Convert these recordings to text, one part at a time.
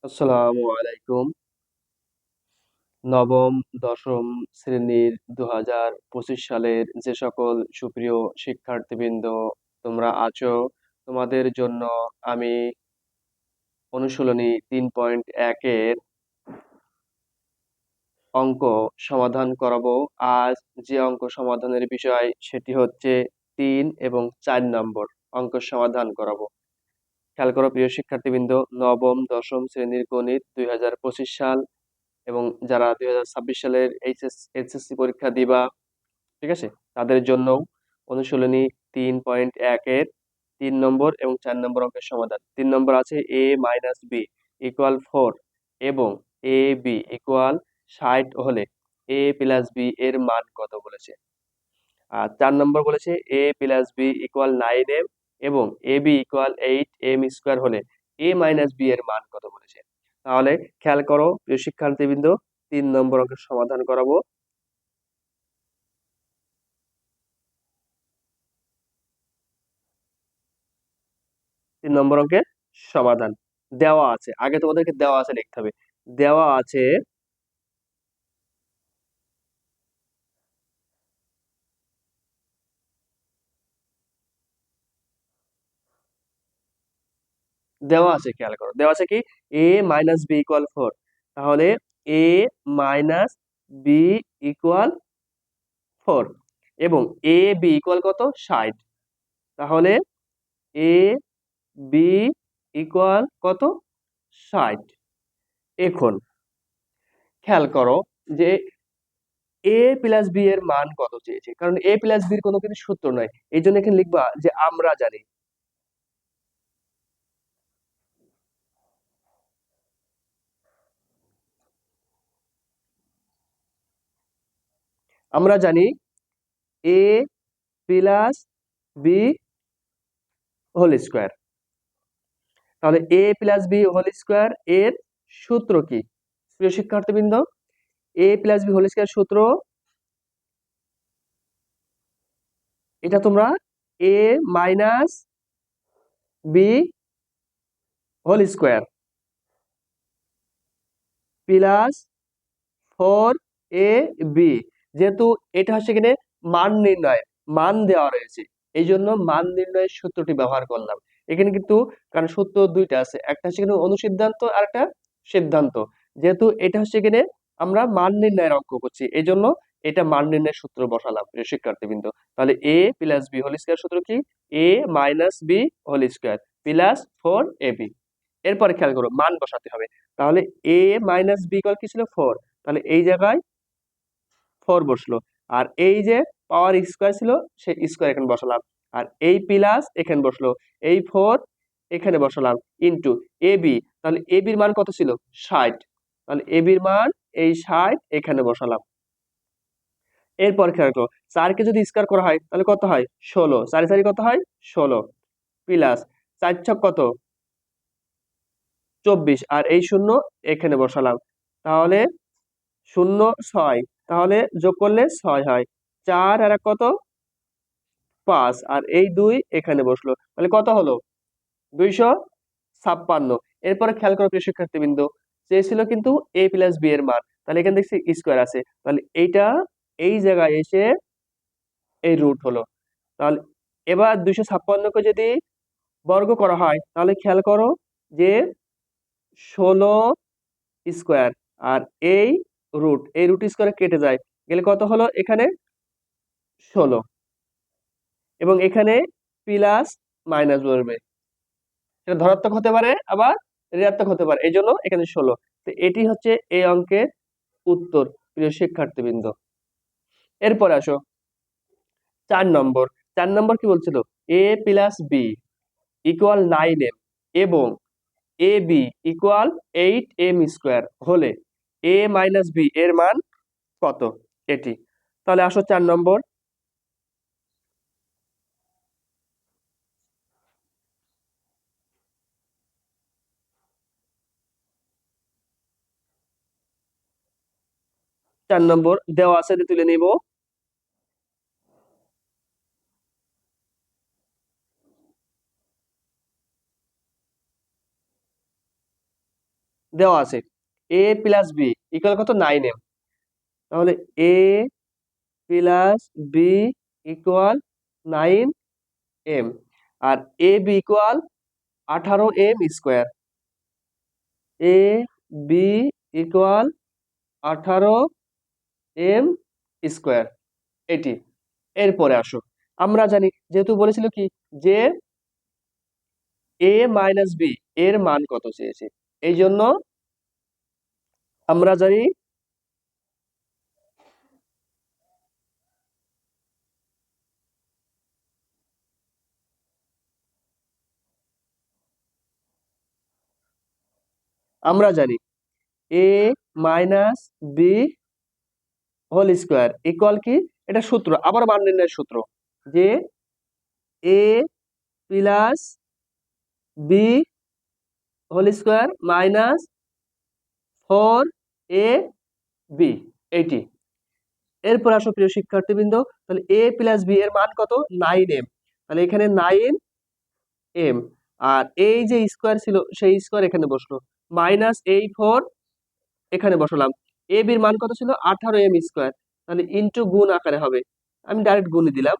আসসালামু আলাইকুম। নবম, দশম শ্রেণীর ২০২৫ সালের যে সকল সুপ্রিয় শিক্ষার্থীবৃন্দ তোমরা আছো, তোমাদের জন্য আমি অনুশীলনী ৩.১ এর অঙ্ক সমাধান করাবো। আজ যে অঙ্ক সমাধানের বিষয় সেটি হচ্ছে ৩ এবং ৪ নম্বর অঙ্ক সমাধান করাবো। খেয়াল করো প্রিয় শিক্ষার্থীবৃন্দ, নবম, দশম শ্রেণীর গণিত ২০২৫ সাল এবং যারা ২০২৬ সালের এইচএসসি পরীক্ষা দিবা, ঠিক আছে, তাদের জন্য অনুশীলনী ৩.১ এর ৩ নম্বর এবং ৪ নম্বর অঙ্কের সমাধান। ৩ নম্বর আছে a মাইনাস বি ইকুয়াল 4 এবং এ বি ইকুয়াল ৬০ হলে এ প্লাস বি এর মান কত বলেছে। আর ৪ নম্বর বলেছে এ প্লাস বি ইকুয়াল 9m এবং A B equal 8m square হলে এ মাইনাস বি এর মান কত বলেছে। তাহলে খেয়াল করো প্রিয় শিক্ষার্থীবৃন্দ, ৩ নম্বর অঙ্কের সমাধান করাবো। ৩ নম্বর অঙ্কের সমাধান দেওয়া আছে, আগে তোমাদেরকে দেওয়া আছে লিখতে হবে। দেওয়া আছে খেয়াল করো, দেওয়া আছে কি এ মাইনাস বি ইকুয়াল 4। তাহলে এ মাইনাস বি ইকুয়াল 4 এবং এ বি ইকুয়াল কত, 60। তাহলে এ বি ইকুয়াল কত, 60। এখন খেয়াল করো যে এ প্লাস বি এর মান কত চেয়েছে, কারণ এ প্লাস বির কোনো কিন্তু সূত্র নাই, এই জন্য এখানে লিখবা যে আমরা জানি। আমরা জানি A plus B whole square. তাহলে A plus B whole square এর সূত্র কি প্রিয় শিক্ষার্থীবৃন্দ? A plus B whole square সূত্র, এটা তোমরা A minus B whole square plus 4ab, যেহেতু এটা হচ্ছে এখানে মান নির্ণয়, মান দেওয়া রয়েছে, এই জন্য মান নির্ণয়ের সূত্রটি ব্যবহার করলাম এখানে কিন্তু। কারণ সূত্র দুইটা আছে, একটা হচ্ছে এখানে অনুসিদ্ধান্ত আর একটা সিদ্ধান্ত। যেহেতু এটা হচ্ছে এখানে আমরা মান নির্ণয়ের অঙ্ক করছি, এই জন্য এটা মান নির্ণয়ের সূত্র বসালাম প্রিয় শিক্ষার্থীবৃন্দ। তাহলে A plus B whole square সূত্র কি, A minus B whole square plus 4ab। এরপরে খেয়াল করো মান বসাতে হবে। তাহলে এ মাইনাস বি ইকুয়াল কি ছিল, 4। তাহলে এই জায়গায় 4 বসলো, আর এই যে পাওয়ার স্কোয়ার ছিল সেই স্কোয়ার এখানে বসালাম, আর এই প্লাস এখানে বসলো, এই 4 এখানে বসালাম ইনটু এ বি। তাহলে এ বির মান কত ছিল, 60। তাহলে এ বির মান এই 60 এখানে বসালাম। এরপর খেয়াল করো 4 কে যদি স্কোয়ার করা হয় তাহলে কত হয়, 16। 4 4 কত হয়, 16 প্লাস 4 ছক কত, 24, আর এই শূন্য এখানে বসালাম। তাহলে 0 6, তাহলে যোগ করলে 6 হয়। 4 আর এক কত, 5, আর এই 2 এখানে বসলো, তাহলে কত হলো, 256। এরপরে খেয়াল করো প্রিয় শিক্ষার্থীবৃন্দ, চেয়েছিল কিন্তু এ প্লাস বি এর মান, তাহলে এখানে দেখছি স্কোয়ার আছে, তাহলে এইটা এই জায়গায় এসে এই রুট হলো। তাহলে এবার 256 কে যদি বর্গ করা হয় তাহলে খেয়াল করো যে 16 স্কোয়ার, আর এই রুট স্কোয়ারে কেটে যায়, গেলে কত হলো এখানে 16, এবং এখানে প্লাস মাইনাস বলবে, এটা ধনাত্মক হতে পারে আবার ঋণাত্মক হতে পারে, এই জন্য এখানে 16। তো এটি হচ্ছে এই অঙ্কের উত্তর প্রিয় শিক্ষার্থীবৃন্দ। এরপরে আসো 4 নম্বর। 4 নম্বর কি বলছিল, এ প্লাস বি ইকুয়াল 9m এবং A B equal 8m square হলে এ মাইনাস বি এর মান কত, এটি। তাহলে আসো 4 নম্বর। 4 নম্বর দেওয়া আছে, তুলে নিব। দেওয়া আছে এ প্লাস বি ইকুয়াল কত 9m, তাহলে A plus B equal 9m, R A B equal 18m², A B equal 18m², এটি। এরপরে আসো, আমরা জানি যেহেতু বলেছিল কি যে এ মাইনাস বি এর মান কত চেয়েছে, এই জন্য আমরা জানি A minus B whole square equal কি, এটা সূত্র, আবার মান নির্ণয়ের সূত্র, যে A plus B whole square minus 4 A B, এইটি। এরপর আসো প্রিয় শিক্ষার্থীবৃন্দ, তাহলে এ প্লাস বি এর মান কত, 9m, তাহলে এখানে 9m, আর এই যে স্কোয়ার ছিল সেই স্কোয়ার এখানে বসলো, মাইনাস এই 4 এখানে বসালাম, এ বির মান কত ছিল 18m², তাহলে ইনটু গুণ আকারে হবে, আমি ডাইরেক্ট গুণে দিলাম,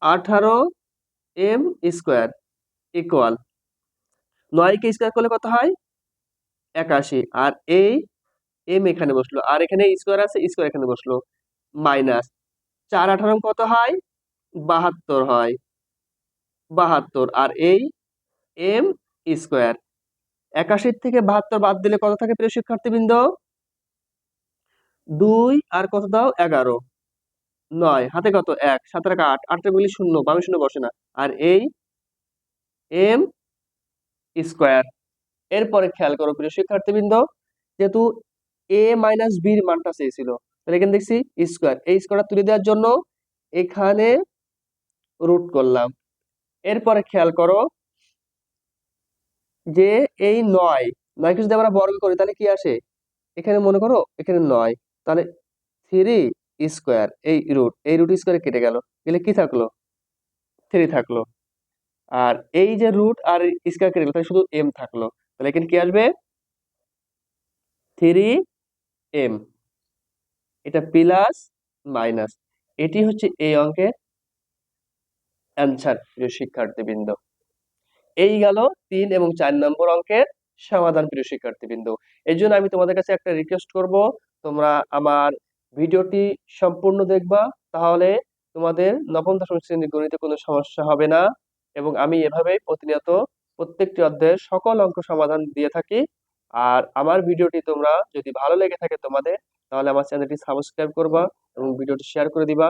18m² ইকুয়াল 9 কে স্কোয়ার করলে কত হয় 81, আর এই এম এখানে বসলো, আর এখানে স্কোয়ার আছে স্কোয়ার এখানে বসলো, মাইনাস 4 18 কত হয় 72 হয়, 72, আর এই এম স্কোয়ার, 81 থেকে 72 বাদ দিলে কত থাকে প্রিয় শিক্ষার্থীবৃন্দ, 2 আর কত দাও 11, 9 হাতে কত 1, 7 আর 8, 8 এর গুলি 0, বামে 0 বসে না, আর এই এম স্কোয়ার। এরপরে খেয়াল করো প্রিয় শিক্ষার্থীবৃন্দ, যেহেতু এ মাইনাস বির মানটা চেয়েছিল, তাহলে এখানে দেখছি স্কোয়ার, এই স্কোয়ারটা তুলে দেওয়ার জন্য এখানে রুট করলাম। এরপরে খেয়াল করো যে এই 9কে যদি আমরা বর্গ করি তাহলে কি আসে, এখানে মনে করো এখানে 9, তাহলে 3 স্কোয়ার, এই রুট স্কোয়ারে কেটে গেল, গেলে কি থাকলো 3 থাকলো, আর এই যে রুট আর স্কোয়ার কেটে গেল, তাহলে শুধু এম থাকলো, তাহলে এখানে কি আসবে 3m, এটা প্লাস মাইনাস, এটি হচ্ছে এই অঙ্কের অ্যান্সার প্রিয় শিক্ষার্থীবৃন্দ। এই গেল 3 এবং 4 নম্বর অঙ্কের সমাধান প্রিয় শিক্ষার্থীবৃন্দ। এই জন্য আমি তোমাদের কাছে একটা রিকোয়েস্ট করব, তোমরা আমার ভিডিওটি সম্পূর্ণ দেখবা, তাহলে তোমাদের নবম দশম শ্রেণীর গণিতে কোনো সমস্যা হবে না, এবং আমি এভাবেই প্রতিনিয়ত প্রত্যেকটি অধ্যায়ের সকল অঙ্ক সমাধান দিয়ে থাকি। আর আমার ভিডিওটি তোমরা যদি ভালো লেগে থাকে তোমাদের, তাহলে আমার চ্যানেলটি সাবস্ক্রাইব করবা এবং ভিডিওটি শেয়ার করে দিবা।